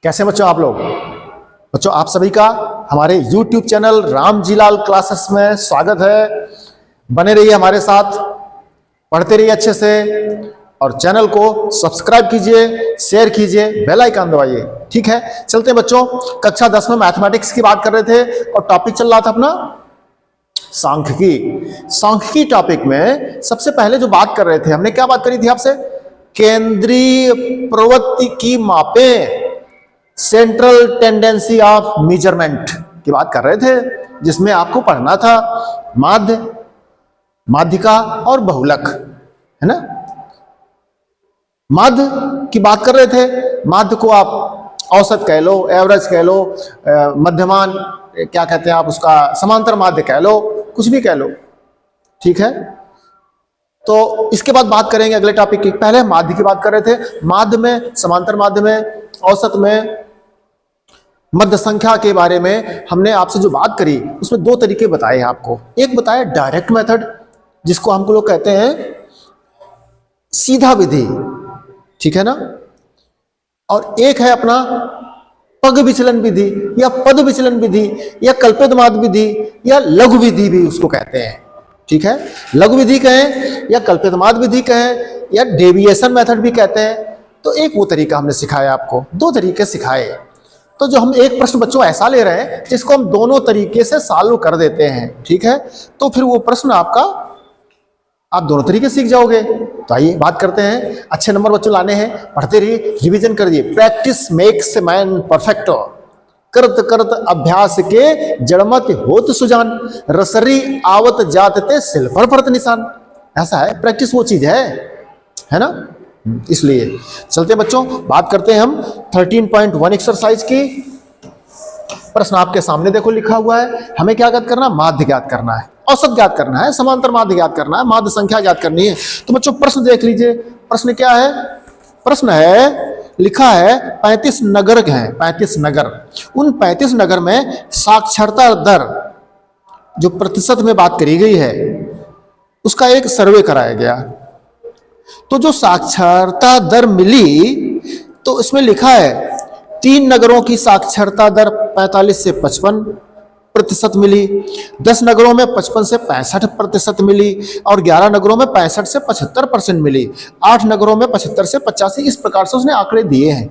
कैसे बच्चों आप लोग? बच्चों आप सभी का हमारे YouTube चैनल रामजीलाल क्लासेस में स्वागत है। बने रहिए हमारे साथ, पढ़ते रहिए अच्छे से और चैनल को सब्सक्राइब कीजिए, शेयर कीजिए, बेल आइकन दबाइए। ठीक है, चलते हैं बच्चों। कक्षा 10 में मैथमेटिक्स की बात कर रहे थे और टॉपिक चल रहा था अपना सांख्यिकी। सांख्यिकी टॉपिक में सबसे पहले जो बात कर रहे थे, हमने क्या बात करी थी आपसे? केंद्रीय प्रवृत्ति की मापें, सेंट्रल टेंडेंसी ऑफ मेजरमेंट की बात कर रहे थे, जिसमें आपको पढ़ना था माध्य, माध्यिका और बहुलक, है ना। माध्य की बात कर रहे थे। माध्य को आप औसत कह लो, एवरेज कह लो, मध्यमान क्या कहते हैं आप उसका, समांतर माध्य कह लो, कुछ भी कह लो। ठीक है, तो इसके बाद बात करेंगे अगले टॉपिक की। पहले माध्य की बात कर रहे थे। माध्य में, समांतर माध्य में, औसत में, मध्य संख्या के बारे में हमने आपसे जो बात करी उसमें दो तरीके बताए हैं आपको। एक बताया डायरेक्ट मेथड, जिसको हम लोग कहते हैं सीधा विधि, ठीक है ना। और एक है अपना पग विचलन विधि या पद विचलन विधि या कल्पित माध्य विधि या लघु विधि भी उसको कहते हैं। ठीक है, लघु विधि कहें या कल्पित माध्य विधि कहें या डेविएशन मेथड भी कहते हैं। तो एक वो तरीका हमने सिखाया आपको, दो तरीके सिखाए। तो जो हम एक प्रश्न बच्चों ऐसा ले रहे हैं जिसको हम दोनों तरीके से सॉल्व कर देते हैं, ठीक है, तो फिर वो प्रश्न आपका आप दोनों तरीके सीख जाओगे। तो आइए बात करते हैं। अच्छे नंबर बच्चों लाने हैं, पढ़ते रहिए, रिवीजन करिए। प्रैक्टिस मेक्स मैन परफेक्ट, करत करत अभ्यास के जड़मत होत सुजान, रसरी आवत जातते सिल पर परत निशान। ऐसा है, प्रैक्टिस वो चीज है ना। इसलिए चलते बच्चों, बात करते हैं हम 13.1 एक्सरसाइज की। प्रश्न आपके सामने देखो लिखा हुआ है। हमें क्या ज्ञात करना है? माध्य ज्ञात करना है, औसत ज्ञात करना है, समांतर माध्य ज्ञात करना है, माध्य संख्या ज्ञात करनी है। तो बच्चों प्रश्न देख लीजिए। प्रश्न क्या है? प्रश्न है, लिखा है 35 नगर हैं, 35 नगर। उन 35 नगर में साक्षरता दर जो प्रतिशत में बात करी गई है उसका एक सर्वे कराया गया। तो जो साक्षरता दर मिली, तो इसमें लिखा है 3 नगरों की साक्षरता दर 45 से 55% मिली, 10 नगरों में 55 से 65% मिली और 11 नगरों में 65 से 75% मिली, 8 नगरों में 75 से 85। इस प्रकार से उसने आंकड़े दिए हैं।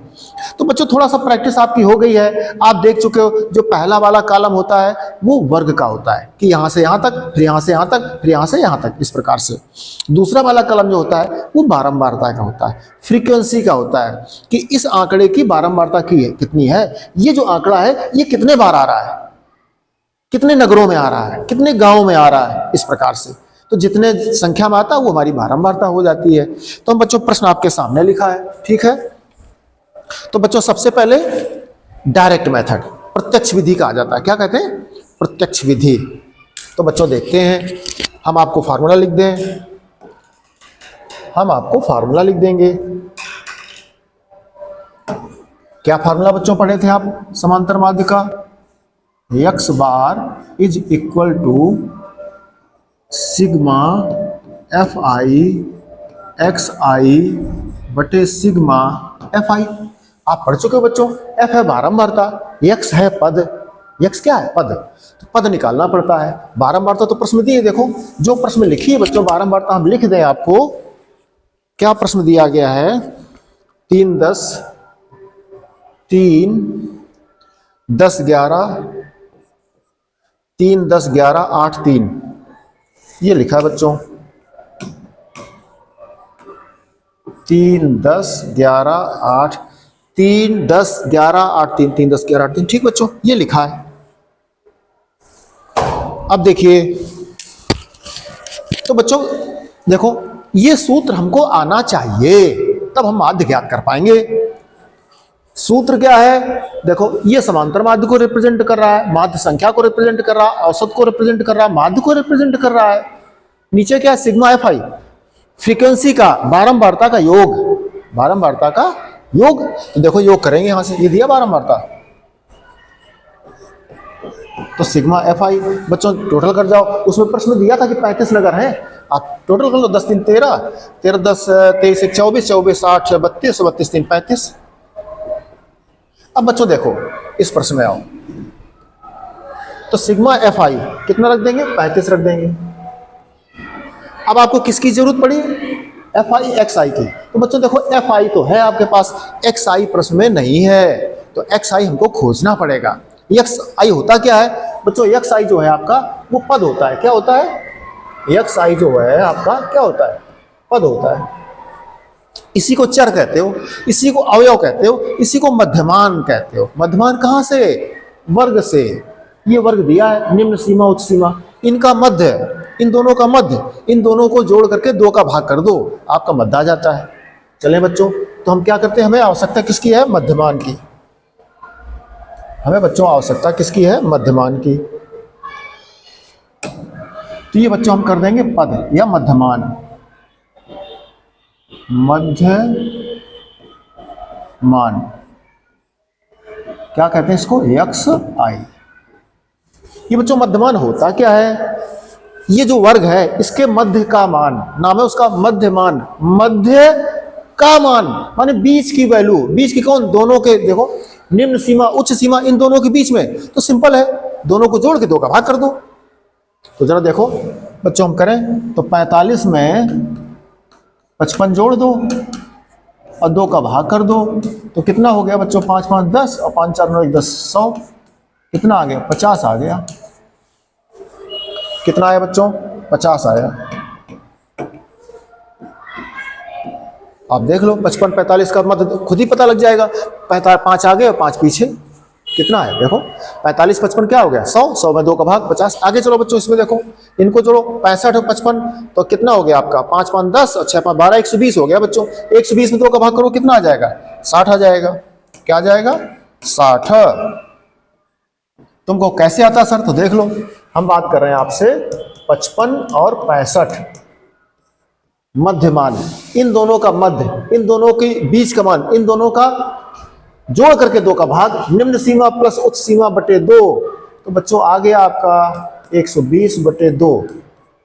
तो बच्चों थोड़ा सा प्रैक्टिस आपकी हो गई है। आप देख चुके हो जो पहला वाला कॉलम होता है वो वर्ग का होता है कि यहां से यहां तक, फिर यहां से यहां तक, फिर यहां से यहां तक, इस प्रकार से। दूसरा वाला कॉलम जो होता है वो बारंबारता का होता है, फ्रीक्वेंसी का होता है कि इस आंकड़े की बारंबारता की है, कितनी है, ये जो आंकड़ा है ये कितने बार आ रहा है, कितने नगरों में आ रहा है, कितने गांवों में आ रहा है, इस प्रकार से। तो जितने संख्या में आता है वो हमारी बारंबारता हो जाती है। तो बच्चों प्रश्न आपके सामने लिखा है, ठीक है। तो बच्चों सबसे पहले डायरेक्ट मेथड, प्रत्यक्ष विधि कहा जाता है। क्या कहते हैं? प्रत्यक्ष विधि। तो बच्चों देखते हैं, हम आपको फार्मूला लिख दें, हम आपको फार्मूला लिख देंगे। क्या फार्मूला बच्चों पढ़े थे आप समांतर माध्य का? x bar is equal to sigma F I X I बटे सिग्मा एफ आई। आप पढ़ चुके हो बच्चों। f है बारंबारता, x है पद। x क्या है? पद। तो पद निकालना पड़ता है। बारंबारता तो प्रश्न दिए, देखो जो प्रश्न लिखी है बच्चों बारंबारता हम लिख दें आपको। क्या प्रश्न दिया गया है? 3 10 3 10 11 3 10 11 8 3, ये लिखा है बच्चों। 3 10 11 8 3 10 11 8 3 3 10 11 8 3, ठीक बच्चों, ये लिखा है। अब देखिए, तो बच्चों देखो ये सूत्र हमको आना चाहिए, तब हम माध्य ज्ञात कर पाएंगे। सूत्र क्या है? देखो ये समांतर माध्य को रिप्रेजेंट कर रहा है, माध्य संख्या को रिप्रेजेंट कर रहा है, औसत को रिप्रेजेंट कर रहा है, माध्य को रिप्रेजेंट कर रहा है। नीचे क्या है? सिग्मा एफ आई, फ्रीक्वेंसी का, बारंबारता का योग, बारंबारता का योग। तो देखो योग करेंगे यहां से, ये दिया बारंबारता, तो सिग्मा एफ आई बच्चों टोटल कर जाओ। उसमें प्रश्न दिया था कि 35 नगर हैं, आप टोटल कर लो। 10 3 13 13 10 23 1 24 24 8 32 32 3 35। अब बच्चों देखो इस प्रश्न में आओ, तो सिग्मा एफ आई कितना रख देंगे, 35 रख देंगे। अब आपको किसकी जरूरत पड़ी, एफ आई एक्स आई की। तो बच्चों देखो एफ आई तो है आपके पास, एक्स आई प्रश्न में नहीं है, तो एक्स आई हमको खोजना पड़ेगा। एक्स आई होता क्या है बच्चों, एक्स आई जो है आपका वो पद होता है। क्या होता है, एक्स आई जो है आपका क्या होता है, पद होता है। इसी को चर कहते हो, इसी को अवयव कहते हो, इसी को मध्यमान कहते हो। मध्यमान कहां से, वर्ग से। ये वर्ग दिया है, निम्न सीमा उच्च सीमा, इनका मध्य, इन दोनों का मध्य, इन दोनों को जोड़ करके 2 का भाग कर दो, आपका मध्य आ जाता है। चले बच्चों, तो हम क्या करते हैं, हमें आवश्यकता किसकी है, मध्यमान की। हमें बच्चों आवश्यकता किसकी है, मध्यमान की। तो ये बच्चों हम कर देंगे पद या मध्यमान, मध्यमान क्या कहते हैं इसको, एक्स आई। ये बच्चों मध्यमान होता क्या है, ये जो वर्ग है इसके मध्य का मान, नाम है उसका मध्यमान। मध्य का मान माने बीच की वैल्यू, बीच की कौन, दोनों के, देखो निम्न सीमा उच्च सीमा इन दोनों के बीच में, तो सिंपल है, दोनों को जोड़ के 2 का भाग कर दो। तो जरा देखो बच्चों हम करें, तो 45 में 55 जोड़ दो और 2 का भाग कर दो, तो कितना हो गया बच्चों, 5 5 10 और 5 4 9 10 100, कितना आ गया, 50 आ गया। कितना आया बच्चों, 50 आया। आप देख लो 55 45 का मतलब खुद ही पता लग जाएगा, 5 आगे और 5 पीछे, कितना है देखो, 45 55 क्या हो गया, 100, 100 में 2 का भाग 50। आगे चलो बच्चों, इसमें देखो इनको जोड़ो, 65 और 55 तो कितना हो गया आपका, 5 5 10 और 6 5 12, 120 हो गया बच्चों। 120 में 2 का भाग करो, कितना आ जाएगा, 60 आ जाएगा। क्या आ जाएगा, 60। तुमको कैसे आता सर, तो देख लो, हम बात कर रहे हैं आपसे 55 और 65 मध्यमान, इन दोनों का मध्य, इन दोनों के बीच का मान, इन दोनों का जोड़ करके 2 का भाग, निम्न सीमा प्लस उच्च सीमा बटे 2, तो बच्चों आ गया आपका 120 बटे 2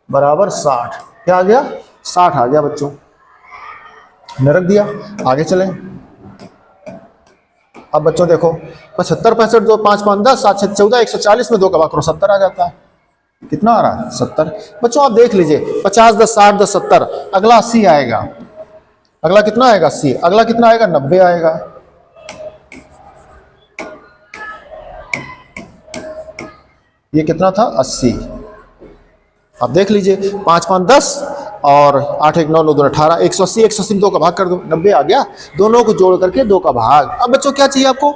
बराबर 60। क्या आ गया, 60 आ गया बच्चों, ने रख दिया। आगे चलें, अब बच्चों देखो 75 65 जो 5 5 10 7 6 14, 140 में 2 का भाग करो, 70 आ जाता है। कितना आ रहा है, 70। बच्चों आप देख लीजिए, 50 10 60 10 70, अगला 80 आएगा। अगला कितना आएगा, 80। अगला कितना आएगा, 90 आएगा। ये कितना था, 80। आप देख लीजिए 5 5 10 और 8 1 9 9 2 18, 180 180 में 2 का भाग कर दो, 90 आ गया। दोनों को जोड़ करके 2 का भाग। अब बच्चों क्या चाहिए आपको,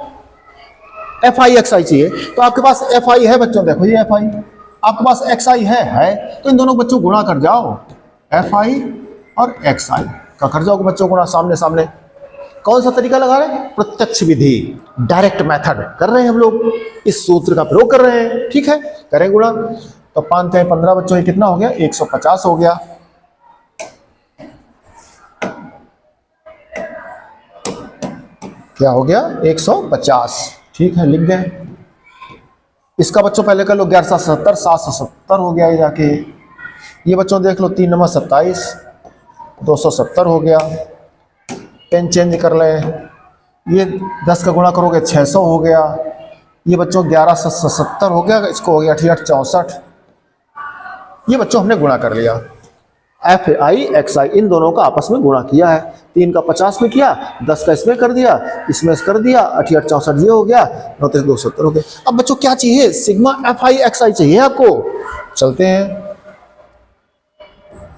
एफ आई एक्स आई चाहिए। तो आपके पास एफ आई है बच्चों, देखो ये एफ आई, आपके पास एक्स आई है, तो इन दोनों को बच्चों गुणा कर जाओ, एफ आई और एक्स आई का कर जाओ बच्चों गुणा, सामने सामने। कौन सा तरीका लगा रहे हैं, प्रत्यक्ष विधि, डायरेक्ट मेथड कर रहे हैं हम लोग, इस सूत्र का प्रयोग कर रहे हैं। ठीक है, करें गुणा, तो 5 3 15 बच्चों, ये कितना हो गया, 150 हो गया। क्या हो गया, 150। ठीक है, लिख गए। इसका बच्चों पहले कर लो, 1170 770 हो गया ये जाके। ये बच्चों देख लो, 3 नंबर 27 270 हो गया। पेन चेंज कर लें, ये 10 का गुणा करोगे 600 हो गया। ये बच्चों 1170 हो गया, इसको हो गया 68 64। ये बच्चों हमने गुणा कर लिया, एफ आई एक्स आई इन दोनों का आपस में गुणा किया है। 3 का 50 में किया, 10 का इसमें कर दिया, इसमें कर दिया, 68 64 ये हो गया, 29 270 हो गया। अब बच्चों क्या चाहिए, सिग्मा एफ आई एक्स आई चाहिए आपको। चलते हैं,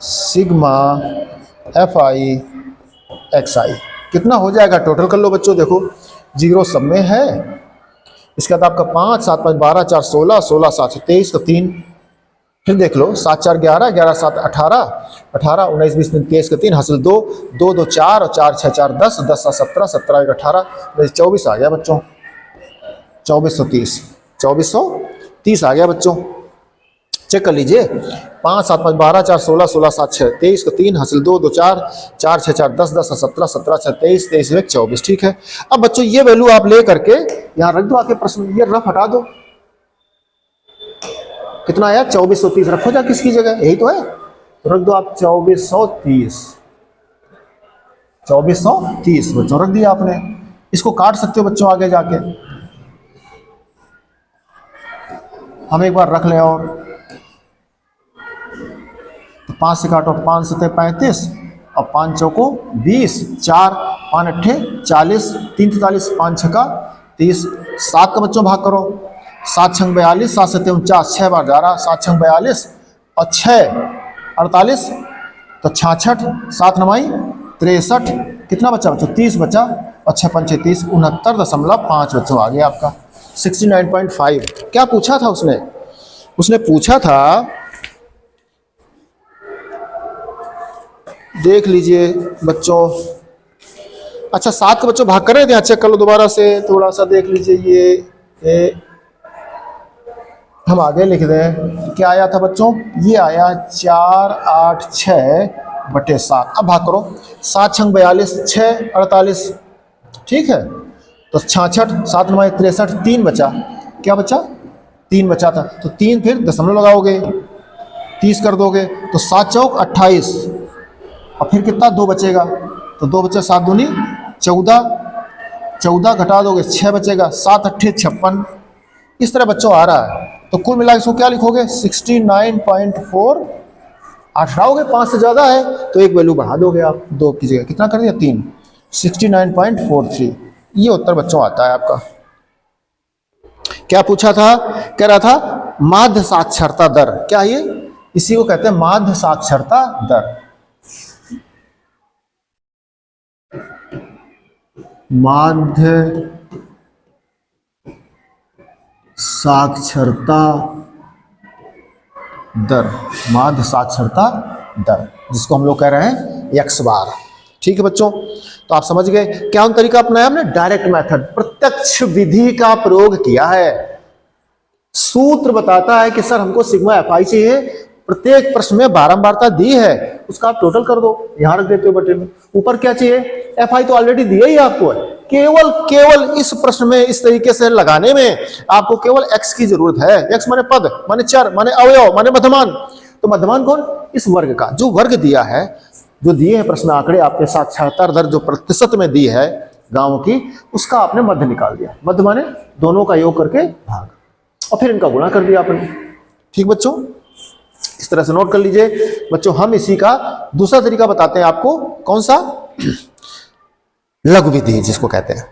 सिग्मा एफ आई एक्स आई कितना हो जाएगा, टोटल कर लो बच्चों। देखो 0 सब में है, इसके बाद आपका 5 7 5 12 4 16 16 7 23 का 3, फिर देख लो 7 4 11 11 7 18 18 19 20 23 का 3 हासिल 2 2 2 4 और 4 6 4 10 10 7 17 17 1 18 24 आ गया बच्चों, 2430 2430 आ गया बच्चों। चेक कर लीजिए, 5 7 5 12 4 16 16 7 6 23 का 3 हासिल 2 2 4 4 6 4 10 10 17 17 6 23 23 1 24। ठीक है, अब बच्चों ये वैल्यू आप ले करके यहाँ रख दो आके प्रश्न, ये रफ हटा दो, कितना आया 2430 रखो जा किसकी जगह, यही तो है, तो रख दो आप 2430 2430 बच्चों रख दिया आपने। इसको काट सकते हो बच्चों आगे जाके। हम एक बार रख लें और तो 5 से काटो, 5 सते 35 और 5 चौको 20, 4 5 अट्ठे 40, 3 43, 5 छक्का 30, 7 का बच्चों भाग करो, 7 छंग 42, 7 सते 49, 6 बार जा रहा, 7 छंग 42 और 6 48 तो 66, 7 नवाई 63, कितना बच्चा बच्चों 30 बचा और 6 पंचे 30, 69.5 बच्चों आ गया आपका 69.5। क्या पूछा था उसने पूछा था, देख लीजिए बच्चों। अच्छा 7 का बच्चों भाग कर रहे थे, चेक कर लो दोबारा से, थोड़ा सा देख लीजिए। ये हम आगे लिख दें, क्या आया था बच्चों, ये आया 4 8 6/7। अब भाग करो, 7 छंग 42, 6 48, ठीक है, तो 66, 7 9 63, 3 बचा, क्या बचा 3 बचा था, तो 3 फिर दशमलव लगाओगे 30 कर दोगे तो 7 चौक 28 और फिर कितना 2 बचेगा, तो 2 बचे 7 दूनी 14, 14 घटा दोगे 6 बचेगा, 7 अट्ठे 56। इस तरह बच्चों आ रहा है। तो कुल मिला इसको क्या लिखोगे 69.4, हटाओगे 5 से ज़्यादा है तो एक वैल्यू बढ़ा दोगे आप, 2 की जगह कितना कर दिया 3, 69.43। ये उत्तर बच्चों आता है आपका। क्या पूछा था, कह रहा था माध्य साक्षरता दर, क्या ये इसी को कहते हैं माध्य साक्षरता दर। माध्य साक्षरता दर, माध्य साक्षरता दर, जिसको हम लोग कह रहे हैं एक्स बार। ठीक है बच्चों, तो आप समझ गए क्या उन तरीका अपनाया हमने, डायरेक्ट मेथड, प्रत्यक्ष विधि का प्रयोग किया है। सूत्र बताता है कि सर हमको सिग्मा एफ आई चाहिए, प्रत्येक प्रश्न में बारंबारता दी है, उसका आप टोटल कर दो, यहां रख देते हो बटे में। ऊपर क्या चाहिए, एफ आई तो ऑलरेडी दिया ही आपको है, केवल इस प्रश्न में इस तरीके से लगाने में आपको केवल x की जरूरत है। x माने पद, माने चर, माने अवयव, माने मध्यमान। तो मध्यमान कौन, इस वर्ग का, जो वर्ग दिया है, जो दिए हैं प्रश्न आंकड़े आपके साक्षरता दर जो प्रतिशत में दी है गांव की, उसका आपने मध्य निकाल दिया। मध्य माने दोनों का योग करके भाग, और फिर इनका गुणा कर दिया आपने। ठीक बच्चों, इस तरह से नोट कर लीजिए बच्चों। हम इसी का दूसरा तरीका बताते हैं आपको, कौन सा, लघु विधि जिसको कहते हैं।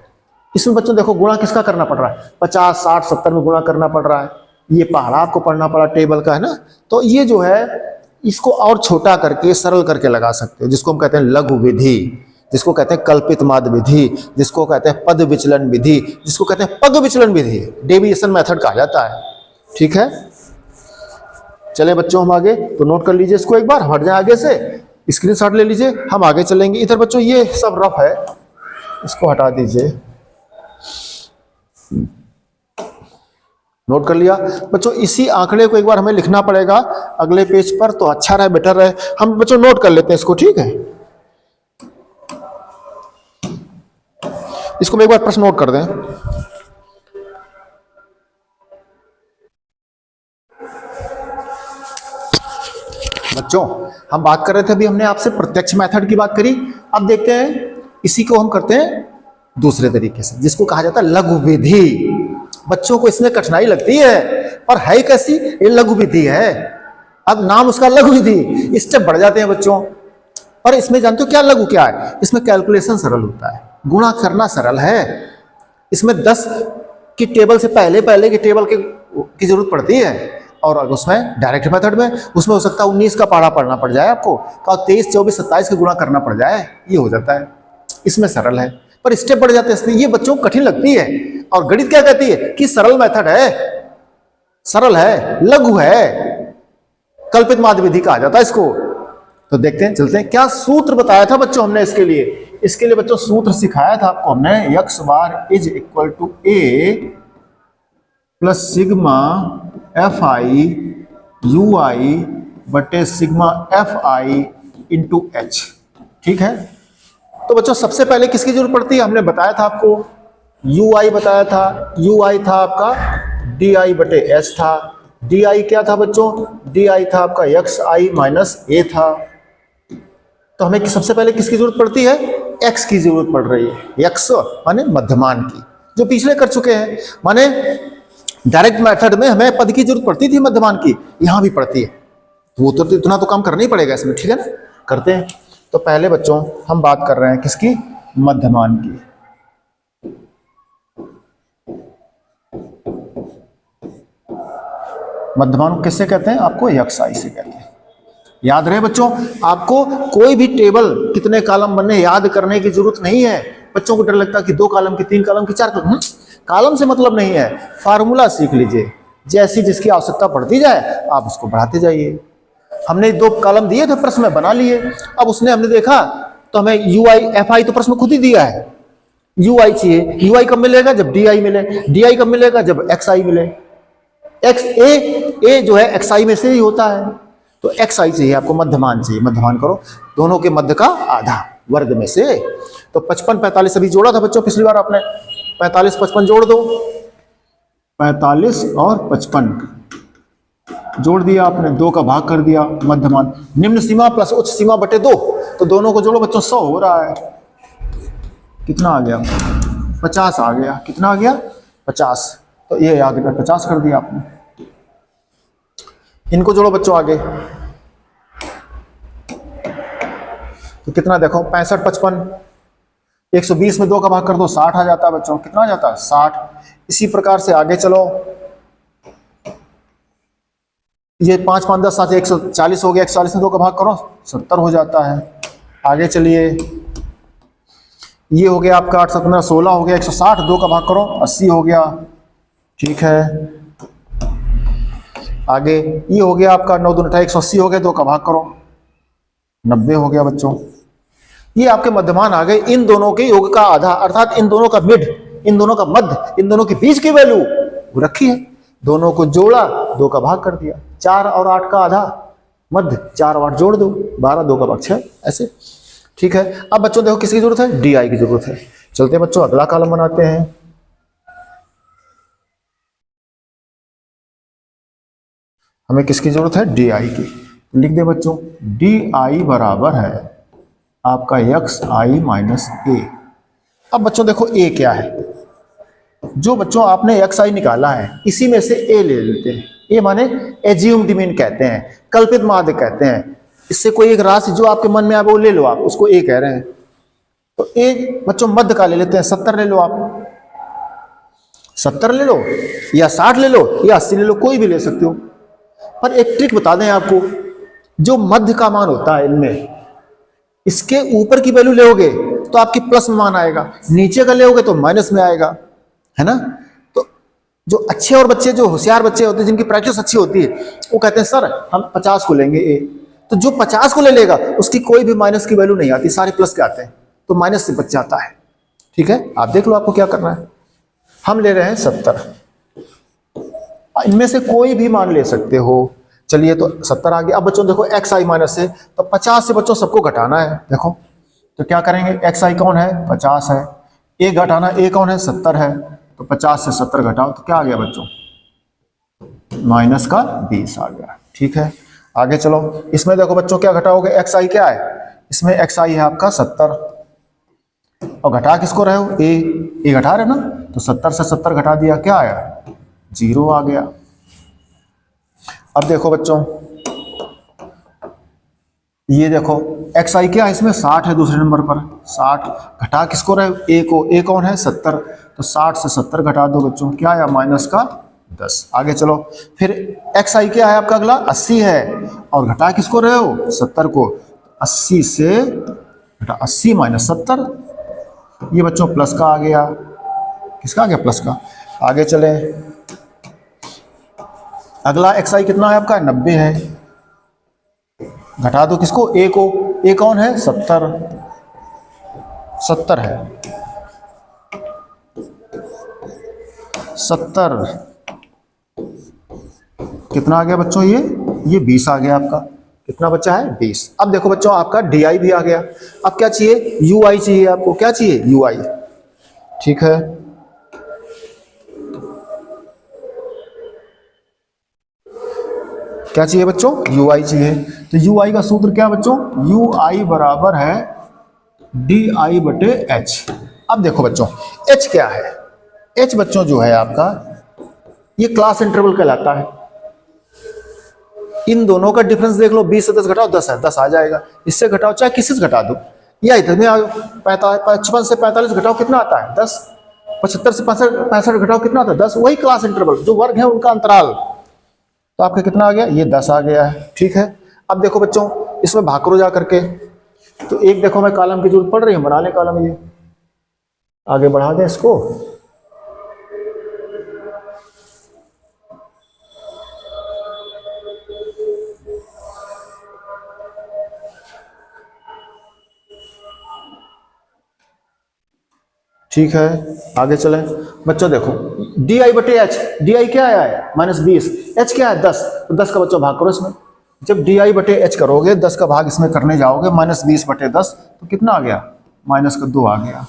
इसमें बच्चों देखो गुणा किसका करना पड़ रहा है, 50 60 70 में गुणा करना पड़ रहा है। ये पहाड़ा आपको पढ़ना पड़ा टेबल का है ना, तो ये जो है इसको और छोटा करके सरल करके लगा सकते हो, जिसको हम कहते हैं लघु विधि, जिसको कहते हैं कल्पित माध्य विधि, जिसको कहते हैं पद विचलन विधि, जिसको कहते हैं पग विचलन विधि, डेविएशन मेथड कहा जाता है। ठीक है, चले बच्चों हम आगे, तो नोट कर लीजिए इसको एक बार, हट जाए आगे से, स्क्रीनशॉट ले लीजिए, हम आगे चलेंगे। इधर बच्चों ये सब रफ है, इसको हटा दीजिए। नोट कर लिया बच्चों, इसी आंकड़े को एक बार हमें लिखना पड़ेगा अगले पेज पर, तो अच्छा रहे, बेटर रहे। हम बच्चों नोट कर लेते हैं इसको, ठीक है। इसको मैं एक बार प्रश्न नोट कर दें। बच्चों हम बात कर रहे थे, अभी हमने आपसे प्रत्यक्ष मेथड की बात करी, अब देखते हैं इसी को हम करते हैं दूसरे तरीके से, जिसको कहा जाता है लघु विधि। बच्चों को इसमें कठिनाई लगती है, पर है कैसी, ये लघु विधि है। अब नाम उसका लघु विधि, स्टेप बढ़ जाते हैं बच्चों। पर इसमें जानते हो क्या लघु क्या है, इसमें कैलकुलेशन सरल होता है, गुणा करना सरल है। इसमें 10 की टेबल से पहले की टेबल की जरूरत पड़ती है, और उसमें डायरेक्ट मेथड में उसमें हो सकता है 19 का पहाड़ा पढ़ना पड़ जाए आपको, का 23 24 27 का गुणा करना पड़ जाए, ये हो जाता है। इसमें सरल है, पर स्टेप बढ़ जाते हैं, इसलिए ये बच्चों को कठिन लगती है। और गणित क्या कहती है कि सरल मेथड है, सरल है, लघु है, कल्पित माध्य विधि कहा जाता है इसको। तो देखते हैं, चलते हैं, क्या सूत्र बताया था बच्चों हमने इसके लिए बच्चों सूत्र सिखाया था आपको हमने, x bar is equal to a plus sigma F I U I बटे sigma F I into H. ठीक है, तो बच्चों सबसे पहले किसकी जरूरत पड़ती है, हमने बताया था आपको यू आई बताया था, यू आई था आपका डी आई बटे एच था, डी आई क्या था बच्चों, डी आई था आपका एक्स आई माइनस ए था। तो हमें सबसे पहले किसकी जरूरत पड़ती है, x की जरूरत पड़ रही है, x माने मध्यमान की, जो पिछले कर चुके हैं। माने डायरेक्ट मेथड में हमें पद की जरूरत पड़ती थी मध्यमान की, यहां भी पड़ती है, वो तो इतना तो काम करना ही पड़ेगा इसमें, ठीक है ना, करते हैं। तो पहले बच्चों हम बात कर रहे हैं किसकी, मध्यमान की। मध्यमान को किससे कहते हैं, आपको xi से कहते हैं। याद रहे बच्चों, आपको कोई भी टेबल कितने कॉलम बनने याद करने की जरूरत नहीं है। बच्चों को डर लगता है कि 2 कॉलम की, 3 कॉलम की, 4 कॉलम, कॉलम से मतलब नहीं है, फार्मूला सीख लीजिए, जैसी जिसकी आवश्यकता पड़ती जाए आप उसको बढ़ाते जाइए। हमने 2 कॉलम दिए थे प्रश्न में, बना लिए। अब उसने हमने देखा तो हमें ui fi तो प्रश्न खुद ही दिया है, ui चाहिए। ui कब मिलेगा, जब di मिले। di कब मिलेगा, जब xi मिले। a जो है xi में से ही होता है, तो xi चाहिए आपको, मध्यमान चाहिए। मध्यमान करो, दोनों के मध्य का आधा वर्ग में से। तो 55 45 अभी जोड़ा था बच्चों पिछली बार आपने, 45 55 जोड़ दो, 45 और 55 जोड़ दिया आपने, 2 का भाग कर दिया, मध्यमान। निम्न सीमा प्लस उच्च सीमा बटे 2, तो दोनों को जोड़ो बच्चों, 100 हो रहा है। कितना आ गया, 50 आ गया। कितना आ गया, 50। तो ये आगे 50 कर दिया आपने। इनको जोड़ो बच्चों आगे, तो कितना देखो, 65 55, 120 में 2 का भाग कर दो, 60 आ जाता है बच्चों। कितना आ जाता है, 60। इसी प्रकार से आगे चलो, ये 5 5 10 7 140 हो गया, 140 में 2 का भाग करो, 70 हो जाता है। आगे चलिए, ये हो गया आपका 8 7 15 16 हो गया, 160, 2 का भाग करो, 80 हो गया, ठीक है। आगे ये हो गया आपका 9 2 28 180 हो गया, 2 का भाग करो, 90 हो गया बच्चों। ये आपके मध्यमान आ गए। इन दोनों के योग का आधा, अर्थात इन दोनों का मिड, इन दोनों का मध्य, इन दोनों के बीच की वैल्यू वो रखी है। दोनों को जोड़ा, 2 का भाग कर दिया, 4 और 8 का आधा मध्य, 4 और 8 जोड़ दो, 12, 2 का भाग 6, ऐसे, ठीक है। अब बच्चों देखो किसकी जरूरत है, डी आई की जरूरत है। चलते हैं बच्चों, अगला कॉलम बनाते हैं। हमें किसकी जरूरत है, डी आई की। लिख दे बच्चों, डी आई बराबर है आपका एक्स आई माइनस ए। अब बच्चों देखो ए क्या है, जो बच्चों आपने एक्स आई निकाला है इसी में से ए ले लेते हैं। ए माने एज्यूम्ड मीन कहते हैं, कल्पित माध्य कहते हैं। इससे कोई एक राशि जो आपके मन में आए वो ले लो, आप उसको ए कह रहे हैं। तो ए बच्चों मध्य का ले लेते हैं, 70 ले लो आप, 70 ले लो या 60 ले लो या 80 ले लो, कोई भी ले सकते हो। पर एक ट्रिक बता दें आपको, जो मध्य का मान होता है इनमें, इसके ऊपर की वैल्यू लोगे तो आपकी प्लस में मान आएगा, नीचे का लोगे तो माइनस में आएगा, है ना। तो जो अच्छे और बच्चे, जो होशियार बच्चे होते हैं, जिनकी प्रैक्टिस अच्छी होती है, वो कहते हैं सर हम 50 को लेंगे ए। तो जो 50 को ले लेगा उसकी कोई भी माइनस की वैल्यू नहीं आती, सारे प्लस के आते हैं, तो माइनस से बच जाता है, ठीक है। आप देख लो आपको क्या करना है। हम ले रहे हैं 70, इनमें से कोई भी मान ले सकते हो। चलिए तो 70 आ गया। अब बच्चों देखो एक्स आई माइनस है, तो 50 से बच्चों सबको घटाना है। देखो तो क्या करेंगे, एक्स आई कौन है, 50 है, ए घटाना, ए कौन है, 70 है, तो 50 से 70 घटाओ तो क्या आ गया बच्चों, माइनस का 20 आ गया, ठीक है। आगे चलो, इसमें देखो बच्चों क्या घटाओगे, एक्स आई क्या है, इसमें एक्स आई है आपका 70, और घटा किसको रहे हो, ए घटा रहे ना, तो 70 से 70 घटा दिया, क्या आया, 0 आ गया। अब देखो बच्चों, ये देखो एक्स आई क्या है, इसमें 60 है दूसरे नंबर पर, 60 घटा किसको रहे, ए को, ए कौन है 70, तो 60 से 70 घटा दो बच्चों, क्या आया, माइनस का 10। आगे चलो, फिर एक्स आई क्या है आपका अगला, 80 है, और घटा किसको रहे हो, 70 को, 80 से घटा 80 माइनस 70, ये बच्चों प्लस का आ गया, किसका आ गया, प्लस का। आगे चले, अगला एक्स आई कितना है आपका, 90 है, घटा दो किसको, ए को, ए कौन है 70, 70 है, 70 कितना आ गया बच्चों, ये 20 आ गया आपका। कितना बच्चा है, 20। अब देखो बच्चों आपका डी आई भी आ गया। अब क्या चाहिए, यू आई चाहिए आपको, क्या चाहिए, यू आई, ठीक है। क्या चाहिए बच्चों, यू आई चाहिए। तो यू आई का सूत्र क्या बच्चों, यू आई बराबर है डी आई बटे एच। अब देखो बच्चों एच क्या है, एच बच्चों जो है आपका ये क्लास इंटरवल कहलाता है। इन दोनों का डिफरेंस देख लो, 20 से 10 घटाओ 10 है, 10 आ जाएगा। इससे घटाओ चाहे किसी से घटा दो, या इतने आ 55 से 45 घटाओ कितना आता है 10, 75 से 65 घटाओ कितना आता है 10, वही क्लास इंटरवल जो वर्ग है उनका अंतराल। तो आपका कितना आ गया, ये 10 आ गया है। ठीक है, अब देखो बच्चों इसमें भाग करो जा करके, तो एक देखो मैं कॉलम की जरूरत पड़ रही है, बना लें कॉलम, ये आगे बढ़ा दें इसको। ठीक है, आगे चलें बच्चों। देखो डी आई बटे एच, डी आई क्या आया है -20, एच क्या है 10, तो 10 का बच्चों भाग करो इसमें। जब डी आई बटे एच करोगे 10 का भाग इसमें करने जाओगे, -20 बटे 10 तो कितना आ गया, -2 आ गया।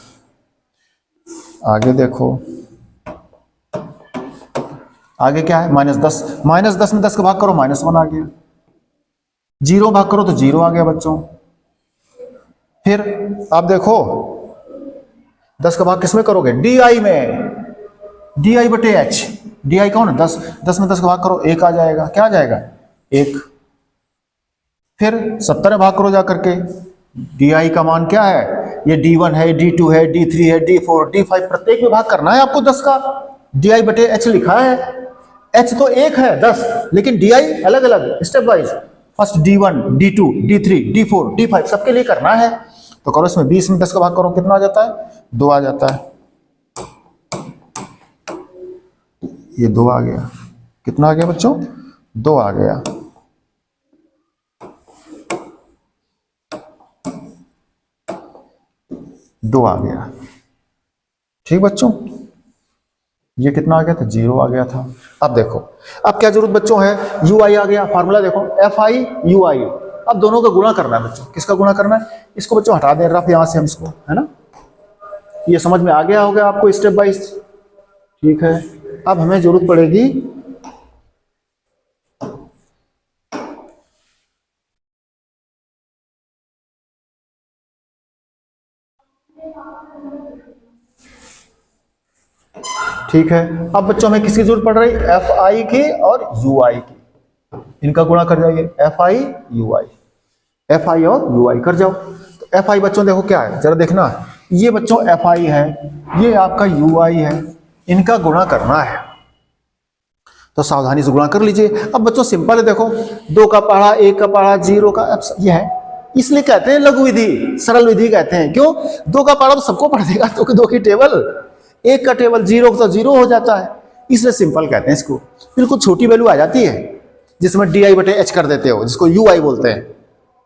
आगे देखो, आगे क्या है -10, -10 में 10 का भाग करो -1 आ गया, 0 भाग करो तो 0 आ गया बच्चों। फिर आप देखो 10 का भाग किसमें करोगे, डी आई में, डी आई बटे एच, डी आई कौन है 10, 10 में 10 का भाग करो 1 आ जाएगा, क्या आ जाएगा 1। फिर 70 में भाग करो जा करके, डी आई का मान क्या है, ये D1 है, D2 है, D3 है, D4, D5, प्रत्येक में भाग करना है आपको 10 का। डी आई बटे एच लिखा है, एच तो एक है 10, लेकिन डी आई अलग अलग step wise, first D1, D2, D3, D4, D5 सबके लिए करना है। तो करो इसमें 20 में 10 का भाग करो कितना आ जाता है, 2 आ जाता है। ये 2 आ गया, कितना आ गया बच्चों, 2 आ गया। दो आ गया। ठीक बच्चों, ये कितना आ गया था, 0 आ गया था। अब देखो अब क्या जरूरत बच्चों है, यू आई आ गया, फार्मूला देखो एफ आई यू आई। अब दोनों का गुणा करना है बच्चों, किसका गुणा करना है, इसको बच्चों हटा दें रफ यहां से हम इसको, है ना, ये समझ में आ गया होगा आपको स्टेप बाय। ठीक है, अब हमें जरूरत पड़ेगी ठीक है, अब बच्चों हमें किसकी जरूरत पड़ रही है, एफ आई की और यू आई की। इनका गुणा कर जाइए, F I U I, F I और यू आई कर जाओ। तो एफ आई बच्चों देखो क्या है, जरा देखना, ये बच्चों एफ आई है, ये आपका यू आई है, इनका गुणा करना है। तो सावधानी से गुणा कर लीजिए। अब बच्चों सिंपल है, देखो 2 का पहाड़ा, 1 का पहाड़ा, 0 का, ये है, इसलिए कहते हैं लघु विधि, सरल विधि कहते हैं। क्यों, 2 का पहाड़ा तो सबको पढ़ देगा, तो 2 की टेबल, 1 का टेबल, 0 तो 0 हो जाता है, इसलिए सिंपल कहते हैं इसको। बिल्कुल छोटी वैल्यू आ जाती है जिसमें डी आई बटे एच कर देते हो, जिसको यू आई बोलते हैं,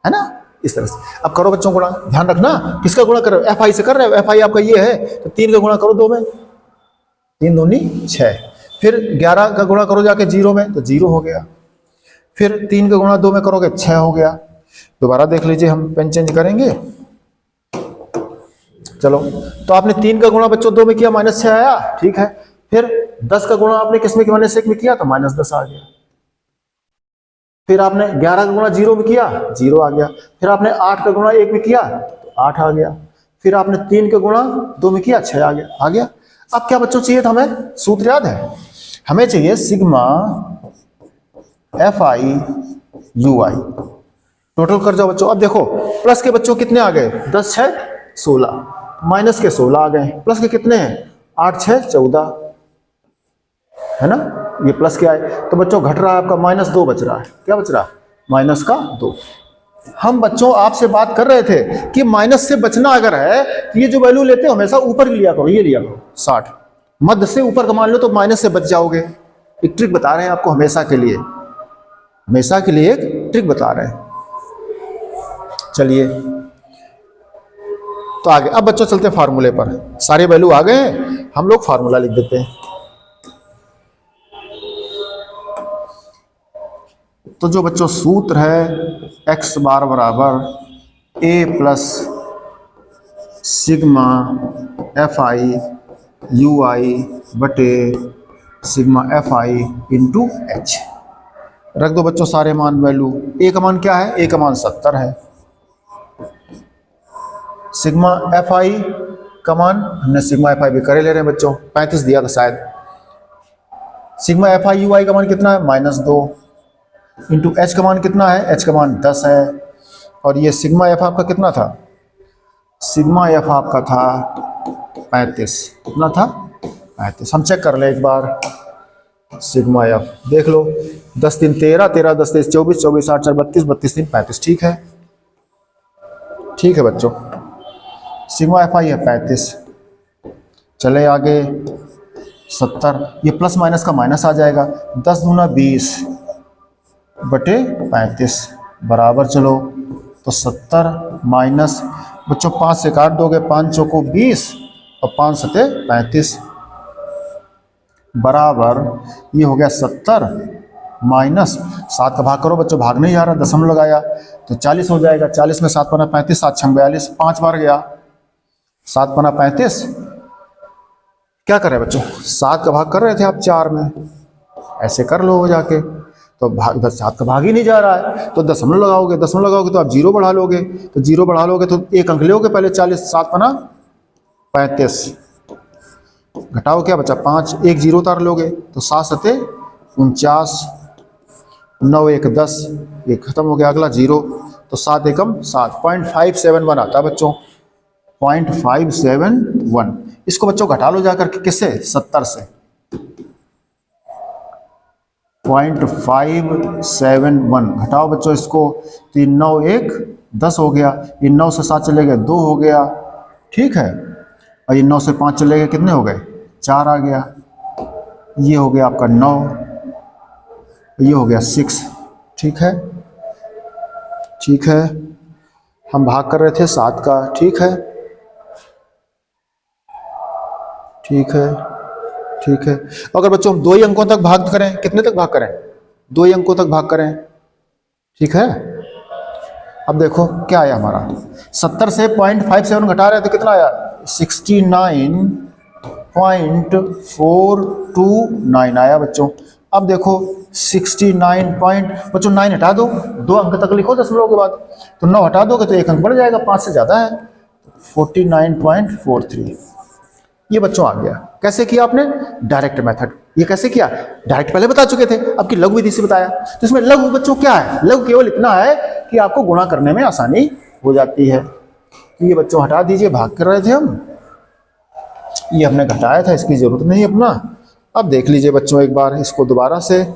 है ना, इस तरह से। अब करो बच्चों गुणा, ध्यान रखना किसका गुणा कर रहे हो, एफ आई से कर रहे हो, एफ आई आपका ये है, तो 3 का गुणा करो 2 में, 3 दूनी 6, फिर 11 का गुणा करो जाके 0 में, तो 0 हो गया। फिर 3 का गुणा 2 में करोगे 6 हो गया। दोबारा देख लीजिए, हम पेन चेंज करेंगे। चलो, तो आपने 3 का गुणा बच्चों 2 में किया, -6 आया, ठीक है। फिर 10 का गुणा आपने किस में किया, -1 में किया, तो -10 आ गया। फिर आपने 11 का गुणा 0 में किया, 0 आ गया। फिर आपने 8 का गुणा 1 में किया, तो 8 आ गया। फिर आपने 3 का गुणा 2 में किया, 6 आ गया। अब क्या बच्चों चाहिए था हमें, सूत्र याद है, हमें चाहिए sigma F I U I. Total कर जाओ बच्चों। अब देखो प्लस के बच्चों कितने आ गए, 10 6 16, माइनस के 16 आ गए, प्लस के कितने हैं 8 6 14, है ना, ये प्लस के आए। तो बच्चों घट रहा है आपका, -2 बच रहा है। क्या बच रहा है, -2। हम बच्चों आपसे बात कर रहे थे कि माइनस से बचना अगर है तो ये जो वैल्यू लेते हो हमेशा ऊपर लिया करो, ये लिया करो 60, मध्य से ऊपर का मान लो तो माइनस से बच जाओगे। एक ट्रिक बता रहे हैं आपको, हमेशा के लिए, हमेशा के लिए एक ट्रिक बता रहे हैं। चलिए तो आगे, अब बच्चों चलते हैं फार्मूले पर। सारे वैल्यू आ गए हैं, हम लोग फार्मूला लिख देते हैं। तो जो बच्चों सूत्र है x बार बराबर a plus sigma F I U I बटे sigma F I into H. रख दो बच्चों सारे मान वैल्यू। a का मान क्या है, a का मान 70 है, सिग्मा एफ आई का मान हमने सिग्मा एफ आई भी करे ले रहे हैं बच्चों, 35 दिया था शायद। सिग्मा एफ आई यू आई का मान कितना है, -2 इंटू एच का मान कितना है, एच का मान 10 है। और ये सिग्मा एफ आपका कितना था, सिग्मा एफ आपका था 35, कितना था 35। हम चेक कर ले एक बार, सिग्मा एफ देख लो, 10 3 13, 13 10 23 24, 24 8 4 32, 32 3 35, ठीक है, ठीक है बच्चों। सिग्मा एफ आई है 35। चले आगे 70, ये प्लस माइनस का माइनस आ जाएगा, 10 दूना 20 बटे 35 बराबर, चलो तो 70 माइनस बच्चों 5 से काट दोगे, 5 चौको 20 और 5 सते 35 बराबर, ये हो गया 70 माइनस 7 का भाग करो बच्चों, भाग नहीं आ रहा, दशमलव लगाया तो 40 हो जाएगा। 40 में 7 पना 35, 7 छंग 42, 5 बार गया, 7 पना 35। क्या कर रहे हैं बच्चों, 7 का भाग कर रहे थे आप 4 में, ऐसे कर लो जाके, तो भाग 7 का भाग ही नहीं जा रहा है, तो दशमलव लगाओगे, दशमलव लगाओगे तो आप 0 बढ़ा लोगे, तो 0 बढ़ा लोगे तो 1 अंक लोगे पहले, 40, 7 पना 35, घटाओ क्या बचा 5, 1 0 उतार लोगे तो 7 सते 49, 9 1 10, ये खत्म हो गया, अगला 0, तो 7 एकम 7, 0.571 आता है बच्चों, 0.571। इसको बच्चों घटा लो जाकर के, किससे, 70 से, 0.571 घटाओ बच्चों इसको, 3 9 1 10 हो गया, ये 9 से 7 चले गए 2 हो गया, ठीक है, और ये 9 से 5 चले गए कितने हो गए, 4 आ गया, ये हो गया आपका 9, ये हो गया 6, ठीक है, ठीक है। हम भाग कर रहे थे 7 का, ठीक है, ठीक है, ठीक है। अगर बच्चों हम 2 ही अंकों तक भाग करें, कितने तक भाग करें, 2 ही अंकों तक भाग करें, ठीक है। अब देखो क्या आया हमारा, 70 से 0.57 घटा रहे थे, कितना आया, 69.429 आया बच्चों। अब देखो 69 पॉइंट, बच्चों 9 हटा दो, 2 अंक तक लिखो दशमलव के बाद, तो 9 हटा दोगे तो 1 अंक बढ़ जाएगा, 5 से ज़्यादा है, 49.43 ये बच्चों आ गया। कैसे किया आपने, डायरेक्ट मेथड। ये कैसे किया, डायरेक्ट पहले बता चुके थे, अब की लघु विधि से बताया। तो इसमें लघु बच्चों क्या है, लघु केवल इतना है कि आपको गुणा करने में आसानी हो जाती है। ये बच्चों हटा दीजिए, भाग कर रहे थे हम, ये हमने घटाया था, इसकी जरूरत नहीं अपना। अब देख लीजिए बच्चों एक बार इसको दोबारा से,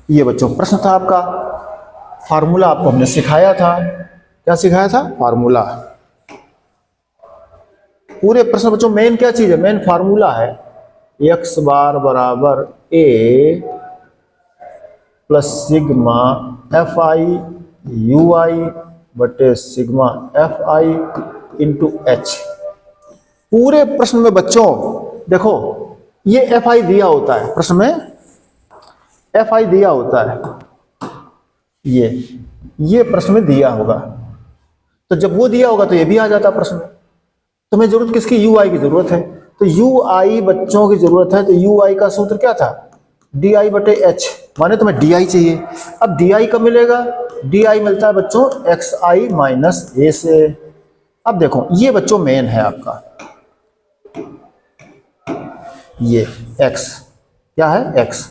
ये बच्चों प्रश्न था आपका, फार्मूला आपको हमने सिखाया था, क्या सिखाया था, फार्मूला। पूरे प्रश्न बच्चों मेन क्या चीज है, मेन फार्मूला है, x बार बराबर a plus sigma F I U I बटे sigma F I into H. पूरे प्रश्न में बच्चों देखो ये एफ आई दिया होता है, प्रश्न में एफ आई दिया होता है, ये प्रश्न में दिया होगा, तो जब वो दिया होगा तो ये भी आ जाता प्रश्न में। तुम्हें जरूरत किसकी, यू आई की जरूरत है, तो यू आई बच्चों की जरूरत है, तो यू आई का सूत्र क्या था, डी आई बटे एच, माने तुम्हें डी आई चाहिए। अब डी आई कब मिलेगा, डी आई मिलता है बच्चों एक्स आई माइनस ए से। अब देखो ये बच्चों मेन है आपका, ये x क्या है, x,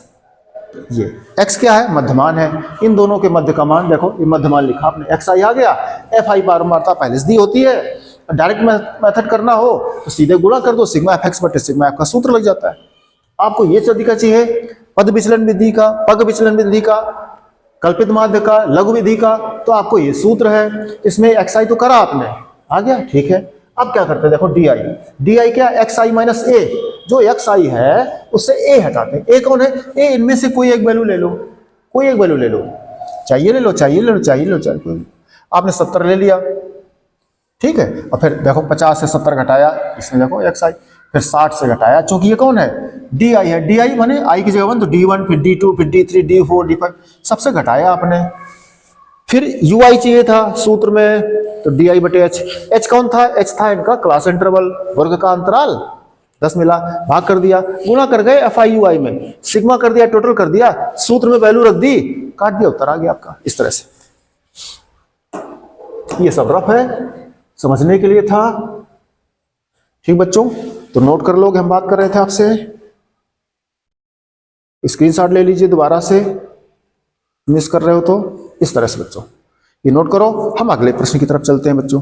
ये x क्या है, मध्यमान है। इन दोनों के मध्य का मान देखो, ये मध्यमान लिखा आपने, एक्स आई आ गया, एफ आई बारंबारता पहले से दी होती है, डायरेक्ट मेथड करना हो तो सीधे गुणा कर दो, सिग्मा एफ एक्स बटे सिग्मा एफ का सूत्र लग जाता है। आपको ये तरीका चाहिए पद विचलन विधि का, पग विचलन विधि का, कल्पित माध्य का, लघु विधि का, तो आपको ये सूत्र है। इसमें एक्स आई तो करा आपने, आ गया, ठीक है। अब क्या करते हैं देखो, डी आई, डी आई क्या, एक्स आई माइनस ए, जो एक्स आई है उससे ए हटाते हैं। ए कौन है, ए इनमें से कोई एक वैल्यू ले लो, कोई एक वैल्यू ले लो, चाहिए ले लो, चाहिए ले लो, चाहिए ले लो, चाहिए। आपने 70 ले लिया, ठीक है, और फिर देखो 50 से 70 घटाया, इसमें देखो एक्स आई, फिर 60 से घटाया, चूंकि ये कौन है, डी आई है, डी आई माने आई की जगह बन तो D1, फिर D2, फिर D3, D4, D5, सबसे घटाया आपने। फिर यू आई चाहिए था सूत्र में, तो डी आई बटे एच, एच कौन था, एच था इनका क्लास इंटरवल, वर्ग का अंतराल, 10 मिला, भाग कर दिया, गुणा कर गए FIUI में, सिग्मा कर दिया, टोटल कर दिया, सूत्र में वैल्यू रख दी, काट दिया, उत्तर आ गया आपका। इस तरह से ये सब रफ है, समझने के लिए था। ठीक बच्चों, तो नोट कर लोगे, हम बात कर रहे थे आपसे, स्क्रीनशॉट ले लीजिए दोबारा से, मिस कर रहे हो तो। इस तरह से बच्चों ये नोट करो। हम अगले प्रश्न की तरफ चलते हैं बच्चों।